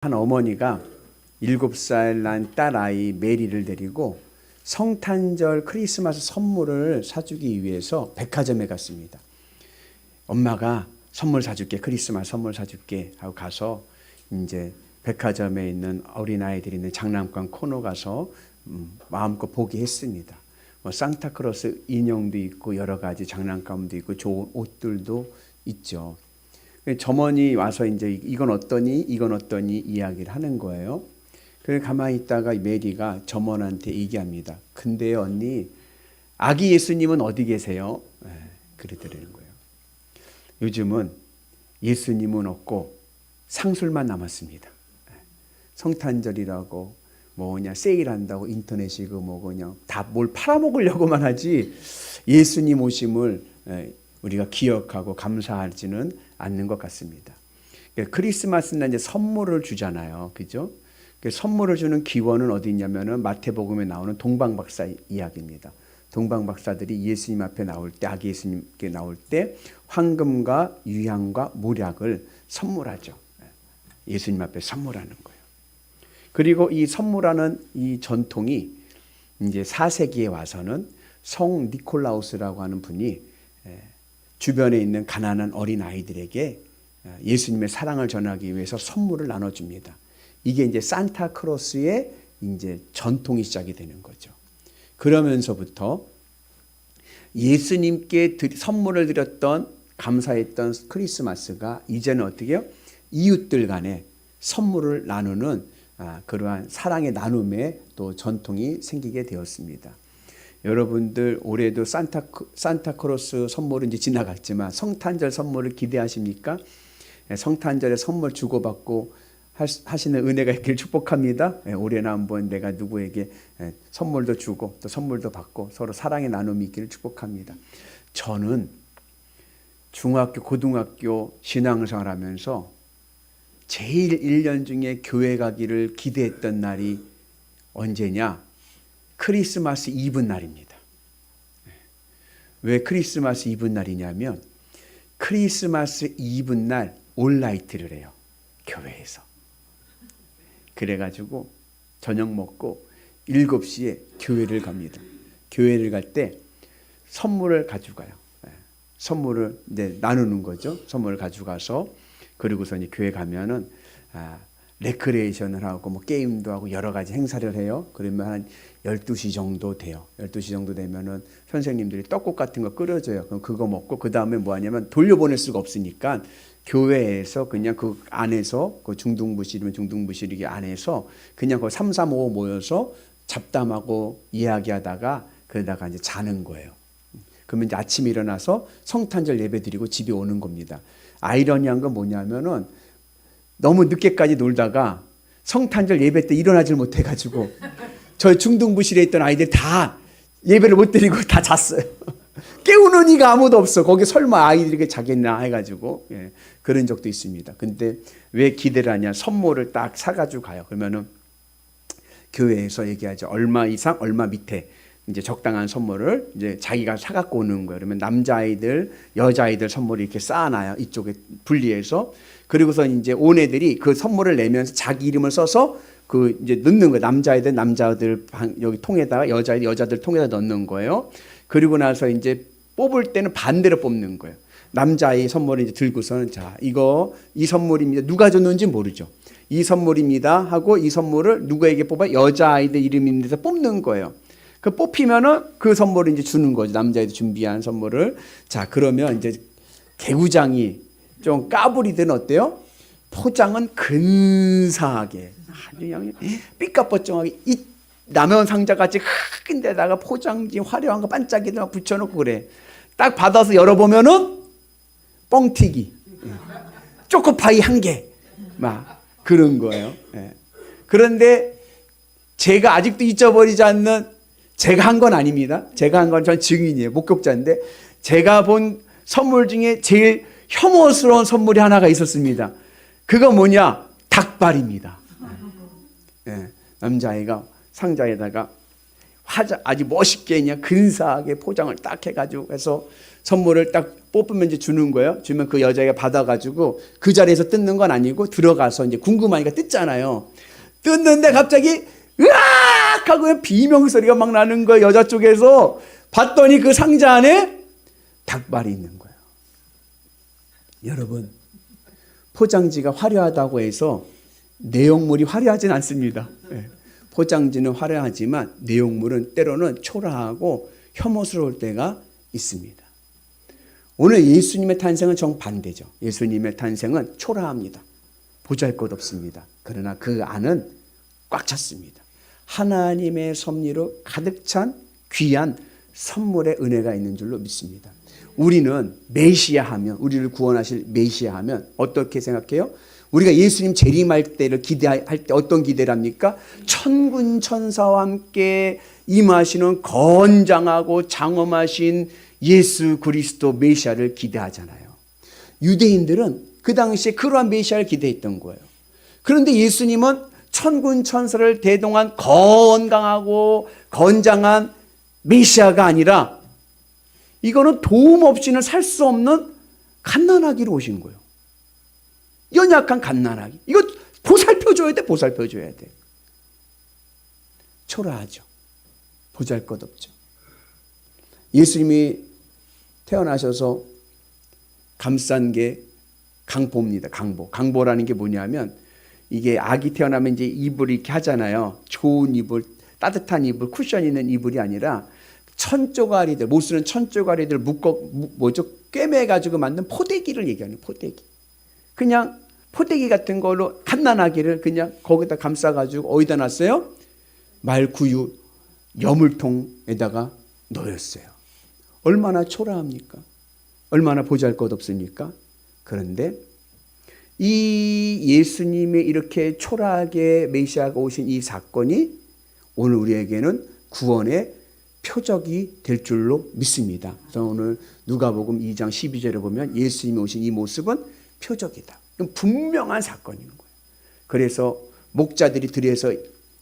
한 어머니가 7살 난 딸아이 메리를 데리고 성탄절 크리스마스 선물을 사주기 위해서 백화점에 갔습니다. 엄마가 선물 사줄게, 크리스마스 선물 사줄게 하고 가서 이제 백화점에 있는 어린아이들이 있는 장난감 코너 가서 마음껏 보기 했습니다. 뭐 산타크로스 인형도 있고 여러 가지 장난감도 있고 좋은 옷들도 있죠. 점원이 와서 이제 이건 어떠니 이건 어떠니 이야기를 하는 거예요. 그래서 가만히 있다가 메리가 점원한테 얘기합니다. 근데요 언니, 아기 예수님은 어디 계세요? 그러더라는 거예요. 요즘은 예수님은 없고 상술만 남았습니다. 성탄절이라고 뭐냐 세일한다고 인터넷이고 뭐 그냥 다 뭘 팔아먹으려고만 하지 예수님 오심을 우리가 기억하고 감사하지는 않는 것 같습니다. 크리스마스는 이제 선물을 주잖아요, 그죠? 선물을 주는 기원은 어디 있냐면은 마태복음에 나오는 동방박사 이야기입니다. 동방박사들이 예수님 앞에 나올 때, 아기 예수님께 나올 때 황금과 유향과 몰약을 선물하죠. 예수님 앞에 선물하는 거예요. 그리고 이 선물하는 이 전통이 이제 4세기에 와서는 성 니콜라우스라고 하는 분이 주변에 있는 가난한 어린 아이들에게 예수님의 사랑을 전하기 위해서 선물을 나눠줍니다. 이게 이제 산타크로스의 이제 전통이 시작이 되는 거죠. 그러면서부터 예수님께 선물을 드렸던 감사했던 크리스마스가 이제는 어떻게 해요? 이웃들 간에 선물을 나누는 그러한 사랑의 나눔의 또 전통이 생기게 되었습니다. 여러분들 올해도 산타크로스 선물은 이제 지나갔지만 성탄절 선물을 기대하십니까? 성탄절에 선물 주고받고 하시는 은혜가 있기를 축복합니다. 올해는 한번 내가 누구에게 선물도 주고 또 선물도 받고 서로 사랑의 나눔이 있기를 축복합니다. 저는 중학교, 고등학교 신앙생활 하면서 제일 1년 중에 교회 가기를 기대했던 날이 언제냐? 크리스마스 이브 날입니다. 왜 크리스마스 이브 날이냐면 크리스마스 이브 날 올라이트를 해요. 교회에서. 그래가지고 저녁 먹고 7시에 교회를 갑니다. 교회를 갈 때 선물을 가져가요. 선물을 이제 나누는 거죠. 선물을 가져가서 그리고서 이제 교회 가면은 레크레이션을 하고 뭐 게임도 하고 여러 가지 행사를 해요. 그러면 한 12시 정도 돼요. 12시 정도 되면은 선생님들이 떡국 같은 거 끓여줘요. 그럼 그거 먹고 그 다음에 뭐 하냐면 돌려보낼 수가 없으니까 교회에서 그냥 그 안에서 그 중등부실이면 중등부실 안에서 그냥 그 3, 3, 5 모여서 잡담하고 이야기하다가 그러다가 이제 자는 거예요. 그러면 이제 아침에 일어나서 성탄절 예배 드리고 집에 오는 겁니다. 아이러니한 건 뭐냐면은 너무 늦게까지 놀다가 성탄절 예배 때 일어나질 못해가지고 저희 중등부실에 있던 아이들 다 예배를 못 드리고 다 잤어요. 깨우는 이가 아무도 없어. 거기 설마 아이들에게 자겠나 해가지고 그런 적도 있습니다. 근데 왜 기대를 하냐? 선물을 딱 사가지고 가요. 그러면은 교회에서 얘기하죠. 얼마 이상, 얼마 밑에 이제 적당한 선물을 이제 자기가 사갖고 오는 거예요. 그러면 남자아이들, 여자아이들 선물을 이렇게 쌓아놔요. 이쪽에 분리해서. 그리고서 이제 온 애들이 그 선물을 내면서 자기 이름을 써서 그 이제 넣는 거예요. 남자들 여기 통에다가 여자들 통에다 넣는 거예요. 그리고 나서 이제 뽑을 때는 반대로 뽑는 거예요. 남자아이 선물을 이제 들고서는 자, 이 선물입니다. 누가 줬는지 모르죠. 이 선물입니다 하고 이 선물을 누구에게 뽑아? 여자아이들 이름입니다. 뽑는 거예요. 그 뽑히면은 그 선물을 이제 주는 거죠. 남자애들 준비한 선물을. 자, 그러면 이제 개구장이 좀 까불이든 어때요? 포장은 근사하게 아주 그냥 삐까뻔쩍하게 이 라면 상자같이 큰 데다가 포장지 화려한 거 반짝이들 붙여놓고 그래. 딱 받아서 열어보면은 뻥튀기, 초코파이 1개 막 그런 거예요. 그런데 제가 아직도 잊어버리지 않는 제가 한 건 아닙니다. 제가 한 건 전 증인이에요. 목격자인데 제가 본 선물 중에 제일 혐오스러운 선물이 하나가 있었습니다. 그거 뭐냐? 닭발입니다. 남자아이가 상자에다가 아주 멋있게 그냥 근사하게 포장을 딱 해가지고 해서 선물을 딱 뽑으면 이제 주는 거예요. 주면 그 여자가 받아가지고 그 자리에서 뜯는 건 아니고 들어가서 이제 궁금하니까 뜯잖아요. 뜯는데 갑자기 으악 하고 비명소리가 막 나는 거예요. 여자 쪽에서 봤더니 그 상자 안에 닭발이 있는 거예요. 여러분, 포장지가 화려하다고 해서 내용물이 화려하진 않습니다. 포장지는 화려하지만 내용물은 때로는 초라하고 혐오스러울 때가 있습니다. 오늘 예수님의 탄생은 정반대죠. 예수님의 탄생은 초라합니다. 보잘것없습니다. 그러나 그 안은 꽉 찼습니다. 하나님의 섭리로 가득 찬 귀한 선물의 은혜가 있는 줄로 믿습니다. 우리는 메시아 하면, 우리를 구원하실 메시아 하면 어떻게 생각해요? 우리가 예수님 재림할 때를 기대할 때 어떤 기대를 합니까? 천군 천사와 함께 임하시는 건장하고 장엄하신 예수 그리스도 메시아를 기대하잖아요. 유대인들은 그 당시에 그러한 메시아를 기대했던 거예요. 그런데 예수님은 천군 천사를 대동한 건강하고 건장한 메시아가 아니라 이거는 도움 없이는 살 수 없는 갓난아기로 오신 거예요. 연약한 갓난아기. 이거 보살펴줘야 돼. 보살펴줘야 돼. 초라하죠. 보잘것없죠. 예수님이 태어나셔서 감싼 게 강보입니다. 강보. 강보라는 게 뭐냐면 이게 아기 태어나면 이제 이불 이렇게 하잖아요. 좋은 이불, 따뜻한 이불, 쿠션 있는 이불이 아니라 천조가리들, 못 쓰는 천조가리들 꿰매가지고 만든 포대기를 얘기하는 포대기. 그냥 포대기 같은 걸로 갓난아기를 그냥 거기다 감싸가지고 어디다 놨어요? 말구유 여물통에다가 넣었어요. 얼마나 초라합니까? 얼마나 보잘것없습니까? 그런데 이 예수님의 이렇게 초라하게 메시아가 오신 이 사건이 오늘 우리에게는 구원의 표적이 될 줄로 믿습니다. 그래서 오늘 누가복음 2장 12절에 보면 예수님이 오신 이 모습은 표적이다. 분명한 사건인 거예요. 그래서 목자들이 들에서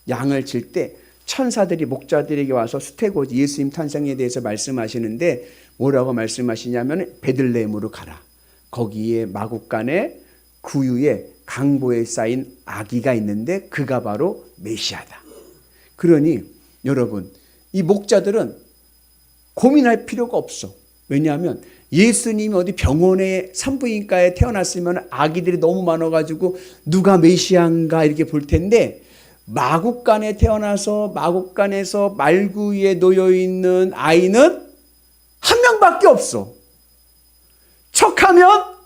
양을 칠 때 천사들이 목자들에게 와서 수태고지 예수님 탄생에 대해서 말씀하시는데 뭐라고 말씀하시냐면 베들레헴으로 가라. 거기에 마구간에 구유에 강보에 쌓인 아기가 있는데 그가 바로 메시아다. 그러니 여러분, 이 목자들은 고민할 필요가 없어. 왜냐하면 예수님이 어디 병원에 산부인과에 태어났으면 아기들이 너무 많아가지고 누가 메시아인가 이렇게 볼 텐데 마구간에 태어나서 마구간에서 말구유에 놓여있는 아이는 한 명밖에 없어. 척하면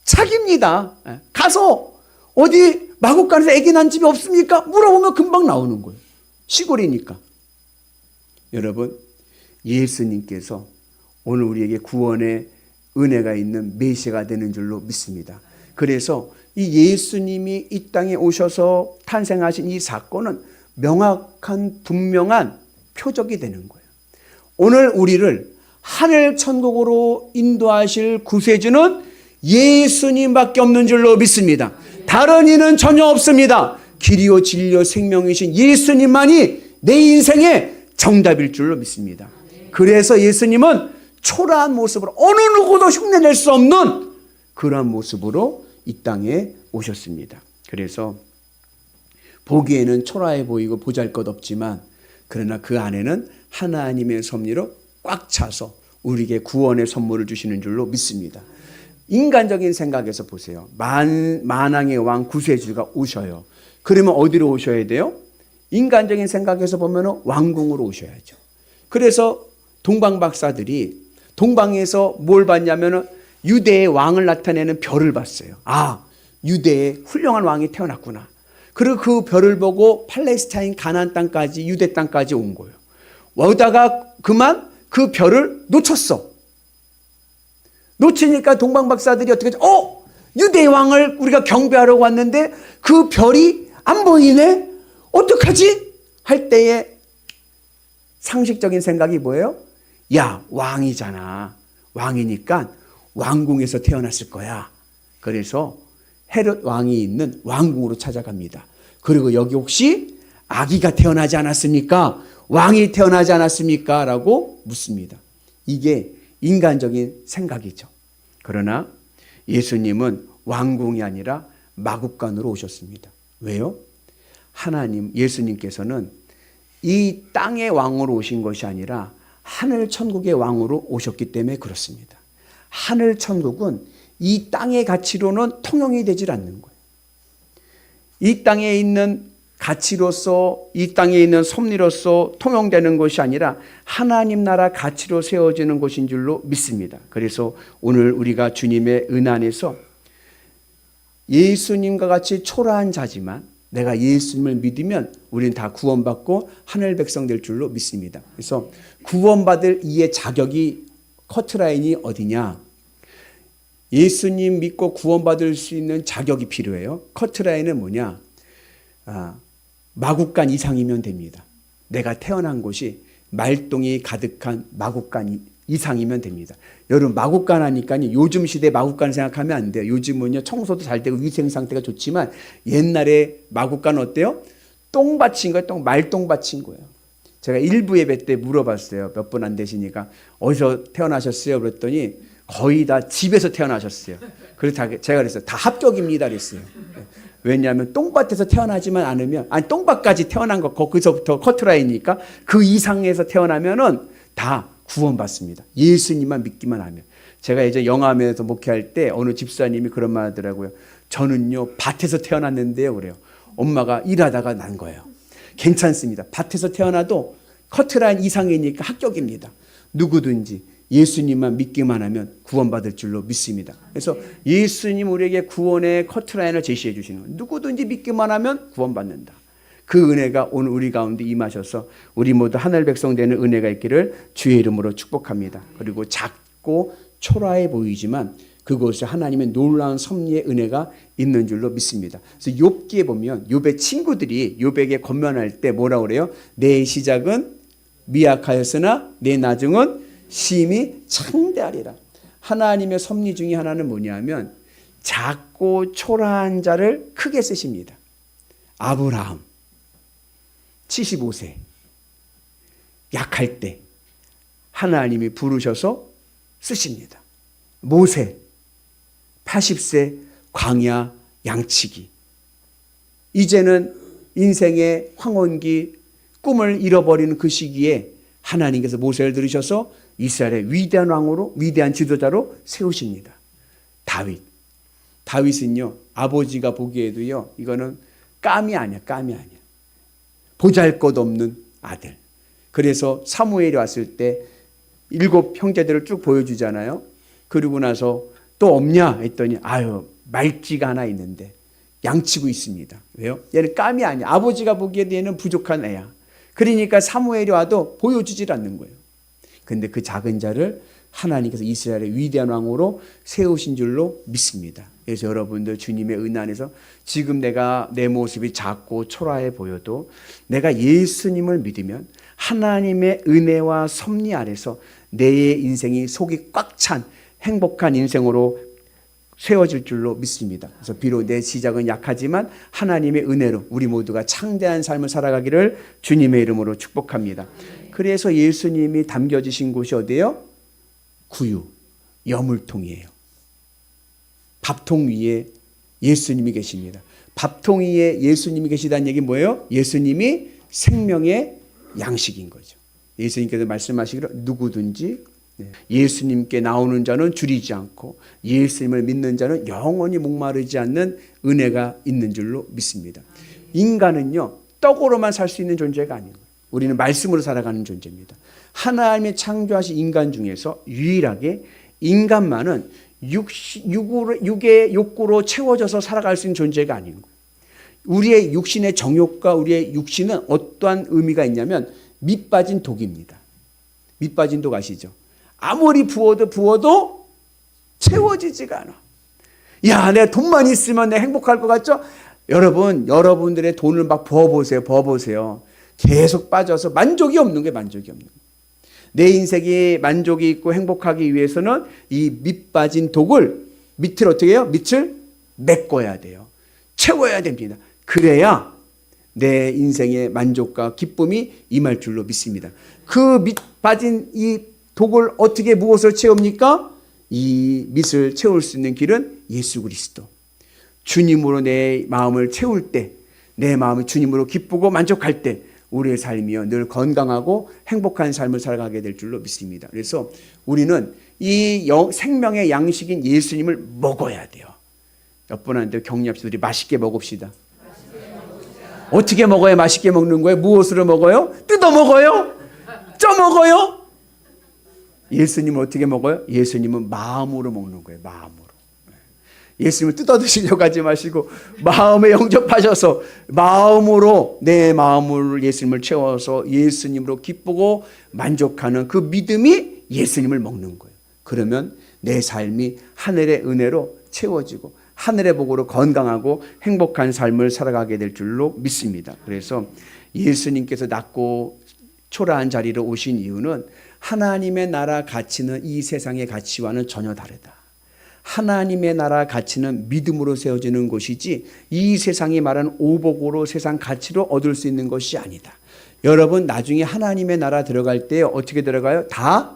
자기입니다. 가서 어디 마구간에서 아기 난 집이 없습니까? 물어보면 금방 나오는 거예요. 시골이니까. 여러분, 예수님께서 오늘 우리에게 구원의 은혜가 있는 메시아가 되는 줄로 믿습니다. 그래서 이 예수님이 이 땅에 오셔서 탄생하신 이 사건은 명확한 분명한 표적이 되는 거예요. 오늘 우리를 하늘 천국으로 인도하실 구세주는 예수님밖에 없는 줄로 믿습니다. 다른 이는 전혀 없습니다. 길이요 진리요 생명이신 예수님만이 내 인생의 정답일 줄로 믿습니다. 그래서 예수님은 초라한 모습으로 어느 누구도 흉내낼 수 없는 그러한 모습으로 이 땅에 오셨습니다. 그래서 보기에는 초라해 보이고 보잘것없지만 그러나 그 안에는 하나님의 섭리로 꽉 차서 우리에게 구원의 선물을 주시는 줄로 믿습니다. 인간적인 생각에서 보세요. 만왕의 왕 구세주가 오셔요. 그러면 어디로 오셔야 돼요? 인간적인 생각에서 보면 왕궁으로 오셔야죠. 그래서 동방 박사들이 동방에서 뭘 봤냐면 유대의 왕을 나타내는 별을 봤어요. 아, 유대에 훌륭한 왕이 태어났구나. 그리고 그 별을 보고 팔레스타인 가나안 땅까지 유대 땅까지 온 거예요. 오다가 그만 그 별을 놓쳤어. 놓치니까 동방 박사들이 어떻게 하죠? 유대의 왕을 우리가 경배하러 왔는데 그 별이 안 보이네? 어떡하지? 할 때에 상식적인 생각이 뭐예요? 야, 왕이잖아. 왕이니까 왕궁에서 태어났을 거야. 그래서 헤롯 왕이 있는 왕궁으로 찾아갑니다. 그리고 여기 혹시 아기가 태어나지 않았습니까? 왕이 태어나지 않았습니까? 라고 묻습니다. 이게 인간적인 생각이죠. 그러나 예수님은 왕궁이 아니라 마국간으로 오셨습니다. 왜요? 하나님, 예수님께서는 이 땅의 왕으로 오신 것이 아니라 하늘 천국의 왕으로 오셨기 때문에 그렇습니다. 하늘 천국은 이 땅의 가치로는 통용이 되질 않는 거예요. 이 땅에 있는 가치로서, 이 땅에 있는 섭리로서 통용되는 것이 아니라 하나님 나라 가치로 세워지는 것인 줄로 믿습니다. 그래서 오늘 우리가 주님의 은혜 안에서 예수님과 같이 초라한 자지만 내가 예수님을 믿으면 우리는 다 구원받고 하늘 백성 될 줄로 믿습니다. 그래서 구원받을 이의 자격이 커트라인이 어디냐? 예수님 믿고 구원받을 수 있는 자격이 필요해요. 커트라인은 뭐냐? 마국간 이상이면 됩니다. 내가 태어난 곳이 말똥이 가득한 마국간 이상이면 됩니다. 여러분 마국간 하니까 요즘 시대 마국간 생각하면 안 돼요. 요즘은요 청소도 잘 되고 위생 상태가 좋지만 옛날에 마국간 어때요? 똥밭인 거예요. 말똥밭인 거예요. 제가 일부 예배 때 물어봤어요. 몇 분 안 되시니까 어디서 태어나셨어요? 그랬더니 거의 다 집에서 태어나셨어요. 그래서 제가 그랬어요. 다 합격입니다. 그랬어요. 왜냐하면 똥밭에서 태어나지만 않으면, 아니 똥밭까지 태어난 거 거기서부터 커트라인이니까 그 이상에서 태어나면은 다 구원받습니다. 예수님만 믿기만 하면. 제가 예전 영암에서 목회할 때 어느 집사님이 그런 말 하더라고요. 저는요 밭에서 태어났는데요 그래요. 엄마가 일하다가 난 거예요. 괜찮습니다. 밭에서 태어나도 커트라인 이상이니까 합격입니다. 누구든지 예수님만 믿기만 하면 구원받을 줄로 믿습니다. 그래서 예수님 우리에게 구원의 커트라인을 제시해 주시는 거예요. 누구든지 믿기만 하면 구원받는다. 그 은혜가 오늘 우리 가운데 임하셔서 우리 모두 하늘 백성 되는 은혜가 있기를 주의 이름으로 축복합니다. 그리고 작고 초라해 보이지만 그곳에 하나님의 놀라운 섭리의 은혜가 있는 줄로 믿습니다. 그래서 욥기에 보면 욥의 친구들이 욥에게 권면할 때 뭐라 그래요? 내 시작은 미약하였으나 내 나중은 심히 창대하리라. 하나님의 섭리 중에 하나는 뭐냐면 작고 초라한 자를 크게 쓰십니다. 아브라함 75세 약할 때 하나님이 부르셔서 쓰십니다. 모세 80세 광야 양치기. 이제는 인생의 황혼기 꿈을 잃어버리는 그 시기에 하나님께서 모세를 들으셔서 이스라엘의 위대한 왕으로 위대한 지도자로 세우십니다. 다윗은요 아버지가 보기에도요 이거는 깜이 아니야. 보잘것없는 아들. 그래서 사무엘이 왔을 때 7 형제들을 쭉 보여주잖아요. 그러고 나서 또 없냐 했더니 말지가 하나 있는데 양치고 있습니다. 왜요? 얘는 깜이 아니야. 아버지가 보기에도 얘는 부족한 애야. 그러니까 사무엘이 와도 보여주질 않는 거예요. 근데 그 작은 자를 하나님께서 이스라엘의 위대한 왕으로 세우신 줄로 믿습니다. 그래서 여러분들 주님의 은혜 안에서 지금 내 모습이 작고 초라해 보여도 내가 예수님을 믿으면 하나님의 은혜와 섭리 아래서 내 인생이 속이 꽉 찬 행복한 인생으로 세워질 줄로 믿습니다. 그래서 비록 내 시작은 약하지만 하나님의 은혜로 우리 모두가 창대한 삶을 살아가기를 주님의 이름으로 축복합니다. 그래서 예수님이 담겨지신 곳이 어디예요? 구유, 여물통이에요. 밥통 위에 예수님이 계십니다. 밥통 위에 예수님이 계시다는 얘기 뭐예요? 예수님이 생명의 양식인 거죠. 예수님께서 말씀하시기로 누구든지 예수님께 나오는 자는 줄이지 않고 예수님을 믿는 자는 영원히 목마르지 않는 은혜가 있는 줄로 믿습니다. 인간은요 떡으로만 살 수 있는 존재가 아니에요. 우리는 말씀으로 살아가는 존재입니다. 하나님의 창조하신 인간 중에서 유일하게 인간만은 육의 욕구로 채워져서 살아갈 수 있는 존재가 아닌 거예요. 우리의 육신의 정욕과 우리의 육신은 어떠한 의미가 있냐면 밑빠진 독입니다. 밑빠진 독 아시죠? 아무리 부어도 채워지지가 않아. 야, 내가 돈만 있으면 내가 행복할 것 같죠? 여러분들의 돈을 막 부어보세요. 계속 빠져서 만족이 없는 거예요. 만족이 없는 거예요. 내 인생이 만족이 있고 행복하기 위해서는 이 밑빠진 독을 밑을 어떻게 해요? 밑을 메꿔야 돼요. 채워야 됩니다. 그래야 내 인생의 만족과 기쁨이 임할 줄로 믿습니다. 그 밑 빠진 이 독을 어떻게 무엇을 채웁니까? 이 밑을 채울 수 있는 길은 예수 그리스도. 주님으로 내 마음을 채울 때, 내 마음이 주님으로 기쁘고 만족할 때 우리의 삶이요 늘 건강하고 행복한 삶을 살아가게 될 줄로 믿습니다. 그래서 우리는 이 생명의 양식인 예수님을 먹어야 돼요. 몇 분한테 격려합시다. 우리 맛있게 먹읍시다. 어떻게 먹어야 맛있게 먹는 거예요? 무엇으로 먹어요? 뜯어 먹어요? 쪄 먹어요? 예수님은 어떻게 먹어요? 예수님은 마음으로 먹는 거예요. 마음으로. 예수님을 뜯어 드시려고 하지 마시고 마음에 영접하셔서 마음으로 내 마음을 예수님을 채워서 예수님으로 기쁘고 만족하는 그 믿음이 예수님을 먹는 거예요. 그러면 내 삶이 하늘의 은혜로 채워지고 하늘의 복으로 건강하고 행복한 삶을 살아가게 될 줄로 믿습니다. 그래서 예수님께서 낮고 초라한 자리로 오신 이유는 하나님의 나라 가치는 이 세상의 가치와는 전혀 다르다. 하나님의 나라 가치는 믿음으로 세워지는 것이지 이 세상이 말하는 오복으로 세상 가치로 얻을 수 있는 것이 아니다. 여러분 나중에 하나님의 나라 들어갈 때 어떻게 들어가요? 다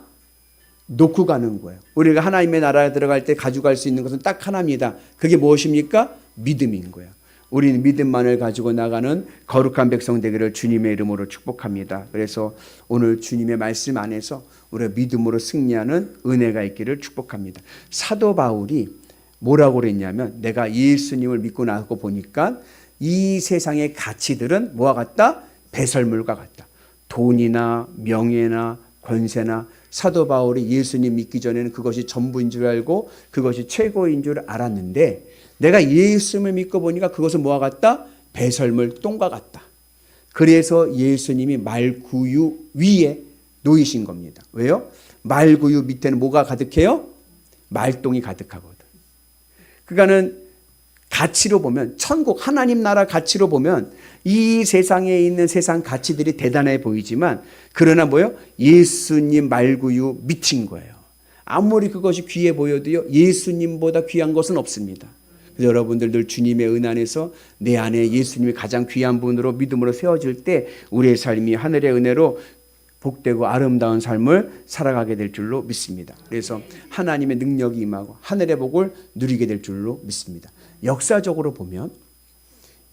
놓고 가는 거예요. 우리가 하나님의 나라에 들어갈 때 가져갈 수 있는 것은 딱 하나입니다. 그게 무엇입니까? 믿음인 거예요. 우리는 믿음만을 가지고 나가는 거룩한 백성 되기를 주님의 이름으로 축복합니다. 그래서 오늘 주님의 말씀 안에서 우리가 믿음으로 승리하는 은혜가 있기를 축복합니다. 사도 바울이 뭐라고 그랬냐면 내가 예수님을 믿고 나서 보니까 이 세상의 가치들은 뭐와 같다? 배설물과 같다. 돈이나 명예나 권세나 사도 바울이 예수님 믿기 전에는 그것이 전부인 줄 알고 그것이 최고인 줄 알았는데 내가 예수님을 믿고 보니까 그것은 뭐와 같다? 배설물 똥과 같다. 그래서 예수님이 말구유 위에 놓이신 겁니다. 왜요? 말구유 밑에는 뭐가 가득해요? 말똥이 가득하거든. 그러니까는 가치로 보면 천국 하나님 나라 가치로 보면 이 세상에 있는 세상 가치들이 대단해 보이지만 그러나 뭐요? 예수님 말구유 밑인 거예요. 아무리 그것이 귀해 보여도요 예수님보다 귀한 것은 없습니다. 그래서 여러분들 늘 주님의 은 안에서 내 안에 예수님이 가장 귀한 분으로 믿음으로 세워질 때 우리의 삶이 하늘의 은혜로 복되고 아름다운 삶을 살아가게 될 줄로 믿습니다. 그래서 하나님의 능력이 임하고 하늘의 복을 누리게 될 줄로 믿습니다. 역사적으로 보면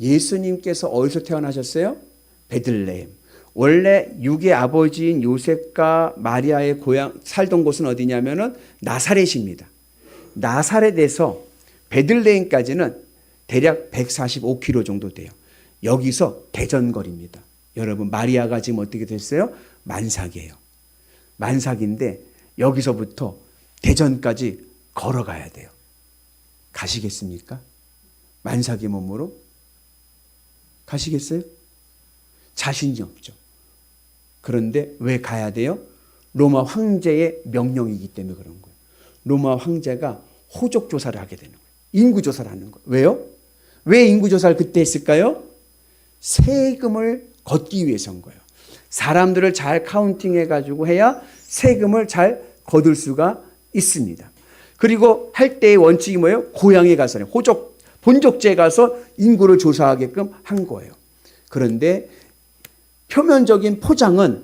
예수님께서 어디서 태어나셨어요? 베들레헴. 원래 육의 아버지인 요셉과 마리아의 고향 살던 곳은 어디냐면은 나사렛입니다. 나사렛에서 베들레헴까지는 대략 145km 정도 돼요. 여기서 대전거리입니다. 여러분 마리아가 지금 어떻게 됐어요? 만삭이에요. 만삭인데 여기서부터 대전까지 걸어가야 돼요. 가시겠습니까? 만삭의 몸으로? 가시겠어요? 자신이 없죠. 그런데 왜 가야 돼요? 로마 황제의 명령이기 때문에 그런 거예요. 로마 황제가 호적 조사를 하게 되는 거예요. 인구 조사를 하는 거예요. 왜요? 왜 인구 조사를 그때 했을까요? 세금을 걷기 위해서인 거예요. 사람들을 잘 카운팅해 가지고 해야 세금을 잘 거둘 수가 있습니다. 그리고 할 때의 원칙이 뭐예요? 고향에 가서 호적 본족지에 가서 인구를 조사하게끔 한 거예요. 그런데 표면적인 포장은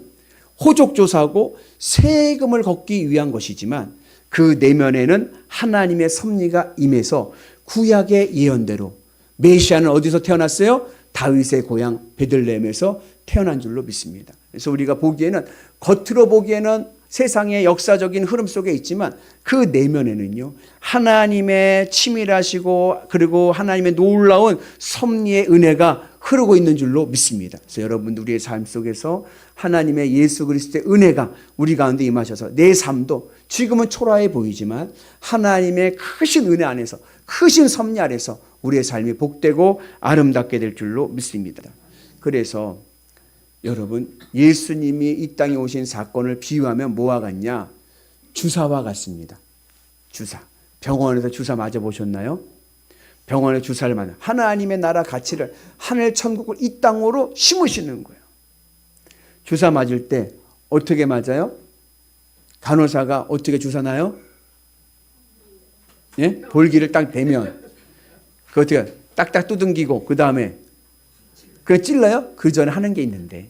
호적 조사하고 세금을 걷기 위한 것이지만 그 내면에는 하나님의 섭리가 임해서 구약의 예언대로 메시아는 어디서 태어났어요? 다윗의 고향 베들레헴에서 태어난 줄로 믿습니다. 그래서 우리가 보기에는 겉으로 보기에는 세상의 역사적인 흐름 속에 있지만 그 내면에는요 하나님의 치밀하시고 그리고 하나님의 놀라운 섭리의 은혜가 흐르고 있는 줄로 믿습니다. 그래서 여러분들 우리의 삶 속에서 하나님의 예수 그리스도의 은혜가 우리 가운데 임하셔서 내 삶도 지금은 초라해 보이지만 하나님의 크신 은혜 안에서 크신 섭리 아래서 우리의 삶이 복되고 아름답게 될 줄로 믿습니다. 그래서 여러분 예수님이 이 땅에 오신 사건을 비유하면 뭐와 같냐? 주사와 같습니다. 주사. 병원에서 주사 맞아보셨나요? 병원에 주사를 맞아. 하나님의 나라 가치를 하늘 천국을 이 땅으로 심으시는 거예요. 주사 맞을 때 어떻게 맞아요? 간호사가 어떻게 주사 놔요? 예? 볼기를 딱 대면 그 어떻게 딱딱 두둥기고 그 다음에 그래 찔러요? 그 전에 하는 게 있는데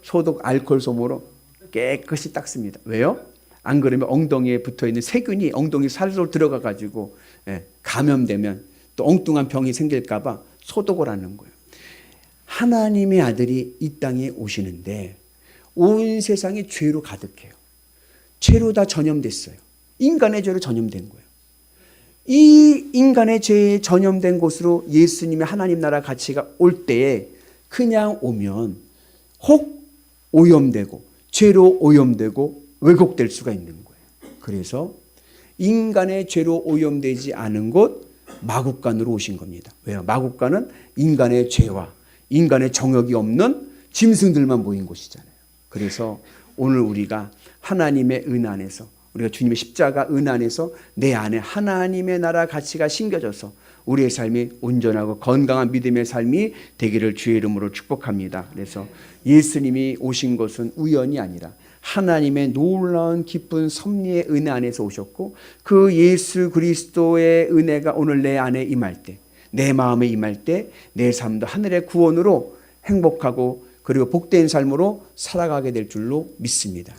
소독 알코올 솜으로 깨끗이 닦습니다. 왜요? 안 그러면 엉덩이에 붙어있는 세균이 엉덩이 살로 들어가 가지고 감염되면 또 엉뚱한 병이 생길까 봐 소독을 하는 거예요. 하나님의 아들이 이 땅에 오시는데 온 세상이 죄로 가득해요. 죄로 다 전염됐어요. 인간의 죄로 전염된 거예요. 이 인간의 죄에 전염된 곳으로 예수님의 하나님 나라 가치가 올 때에 그냥 오면 혹 오염되고 죄로 오염되고 왜곡될 수가 있는 거예요. 그래서 인간의 죄로 오염되지 않은 곳 마국간으로 오신 겁니다. 왜요? 마국간은 인간의 죄와 인간의 정욕이 없는 짐승들만 모인 곳이잖아요. 그래서 오늘 우리가 하나님의 은 안에서 우리가 주님의 십자가 은 안에서 내 안에 하나님의 나라 가치가 심겨져서 우리의 삶이 온전하고 건강한 믿음의 삶이 되기를 주의 이름으로 축복합니다. 그래서 예수님이 오신 것은 우연이 아니라 하나님의 놀라운 기쁜 섭리의 은혜 안에서 오셨고 그 예수 그리스도의 은혜가 오늘 내 안에 임할 때 내 마음에 임할 때 내 삶도 하늘의 구원으로 행복하고 그리고 복된 삶으로 살아가게 될 줄로 믿습니다.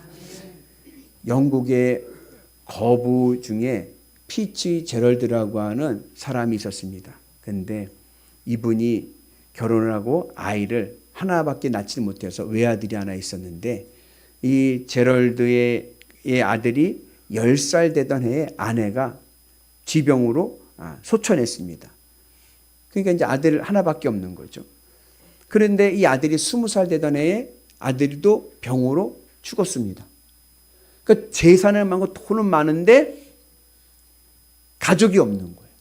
영국의 거부 중에 피치 제럴드라고 하는 사람이 있었습니다. 그런데 이분이 결혼을 하고 아이를 하나밖에 낳지 못해서 외아들이 하나 있었는데 이 제럴드의 아들이 10살 되던 해에 아내가 쥐병으로 소천했습니다. 그러니까 이제 아들 하나밖에 없는 거죠. 그런데 이 아들이 20살 되던 해에 아들도 병으로 죽었습니다. 그러니까 재산을 많고 돈은 많은데 가족이 없는 거예요.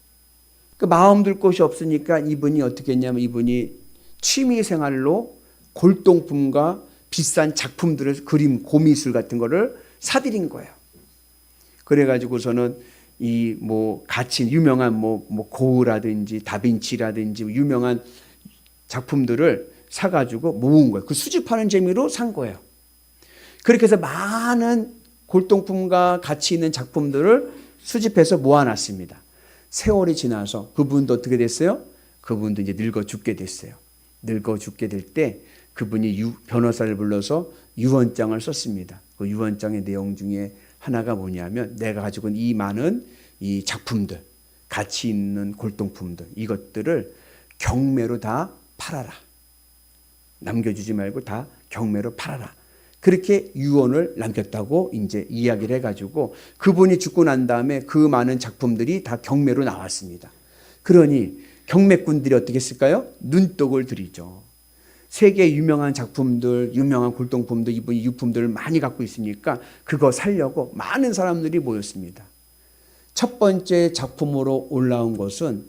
그 마음 둘 곳이 없으니까 이분이 어떻게 했냐면 이분이 취미 생활로 골동품과 비싼 작품들을 그림, 고미술 같은 거를 사들인 거예요. 그래가지고서는 이 가치 유명한 고흐라든지 다빈치라든지 유명한 작품들을 사가지고 모은 거예요. 그 수집하는 재미로 산 거예요. 그렇게 해서 많은 골동품과 가치 있는 작품들을 수집해서 모아놨습니다. 세월이 지나서 그분도 어떻게 됐어요? 그분도 이제 늙어 죽게 됐어요. 늙어 죽게 될 때 그분이 변호사를 불러서 유언장을 썼습니다. 그 유언장의 내용 중에 하나가 뭐냐면 내가 가지고 있는 이 많은 이 작품들, 가치 있는 골동품들 이것들을 경매로 다 팔아라. 남겨주지 말고 다 경매로 팔아라. 그렇게 유언을 남겼다고 이제 이야기를 해가지고 그분이 죽고 난 다음에 그 많은 작품들이 다 경매로 나왔습니다. 그러니 경매꾼들이 어떻게 했을까요? 눈독을 들이죠. 세계 유명한 작품들, 유명한 골동품들, 이분이 유품들을 많이 갖고 있으니까 그거 살려고 많은 사람들이 모였습니다. 첫 번째 작품으로 올라온 것은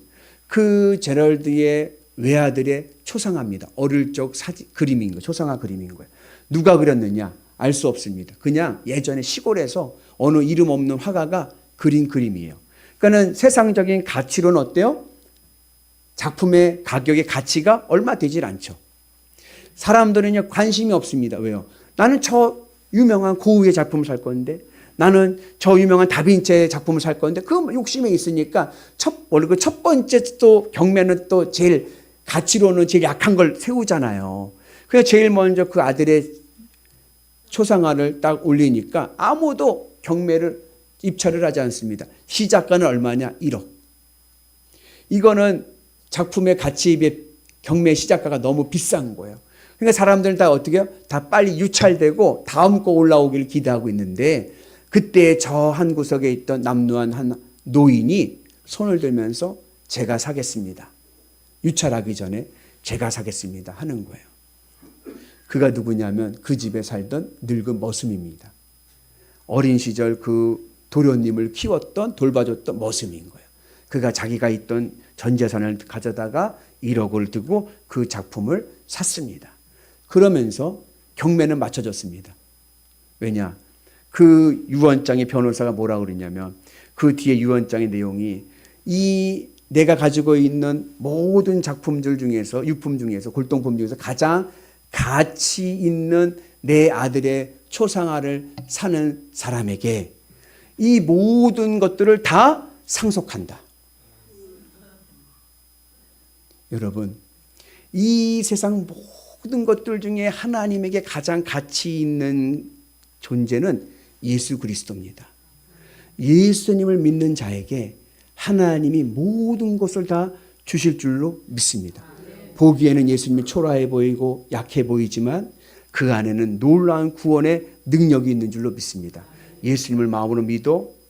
그 제럴드의 외아들의 초상화입니다. 어릴 적 그림인 거예요. 초상화 그림인 거예요. 누가 그렸느냐? 알 수 없습니다. 그냥 예전에 시골에서 어느 이름 없는 화가가 그린 그림이에요. 그러니까는 세상적인 가치로는 어때요? 작품의 가격의 가치가 얼마 되질 않죠. 사람들은요 관심이 없습니다. 왜요? 나는 저 유명한 고흐의 작품을 살 건데 나는 저 유명한 다빈치의 작품을 살 건데 그 욕심에 있으니까 첫 번째 또 경매는 또 제일 가치로는 제일 약한 걸 세우잖아요. 그래서 제일 먼저 그 아들의 초상화를 딱 올리니까 아무도 경매를 입찰을 하지 않습니다. 시작가는 얼마냐? 1억. 이거는 작품의 가치에 비해 경매 시작가가 너무 비싼 거예요. 그러니까 사람들은 다 어떻게 해요? 다 빨리 유찰되고 다음 거 올라오기를 기대하고 있는데 그때 저 한 구석에 있던 남루한 한 노인이 손을 들면서 제가 사겠습니다. 유찰하기 전에 제가 사겠습니다 하는 거예요. 그가 누구냐면 그 집에 살던 늙은 머슴입니다. 어린 시절 그 도련님을 키웠던 돌봐줬던 머슴인 거예요. 그가 자기가 있던 전 재산을 가져다가 1억을 두고 그 작품을 샀습니다. 그러면서 경매는 맞춰졌습니다. 왜냐? 그 유언장의 변호사가 뭐라고 그러냐면 그 뒤에 유언장의 내용이 이 내가 가지고 있는 모든 작품들 중에서 유품 중에서 골동품 중에서 가장 가치 있는 내 아들의 초상화를 사는 사람에게 이 모든 것들을 다 상속한다. 여러분 이 세상 모든 것들 중에 하나님에게 가장 가치 있는 존재는 예수 그리스도입니다. 예수님을 믿는 자에게 하나님이 모든 것을 다 주실 줄로 믿습니다. 보기에는 예수님이 초라해 보이고 약해 보이지만 그 안에는 놀라운 구원의 능력이 있는 줄로 믿습니다. 예수님을 마음으로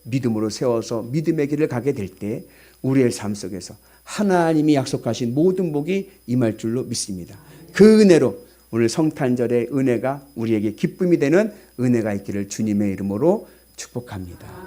믿음으로 세워서 믿음의 길을 가게 될 때 우리의 삶 속에서 하나님이 약속하신 모든 복이 임할 줄로 믿습니다. 그 은혜로 오늘 성탄절의 은혜가 우리에게 기쁨이 되는 은혜가 있기를 주님의 이름으로 축복합니다.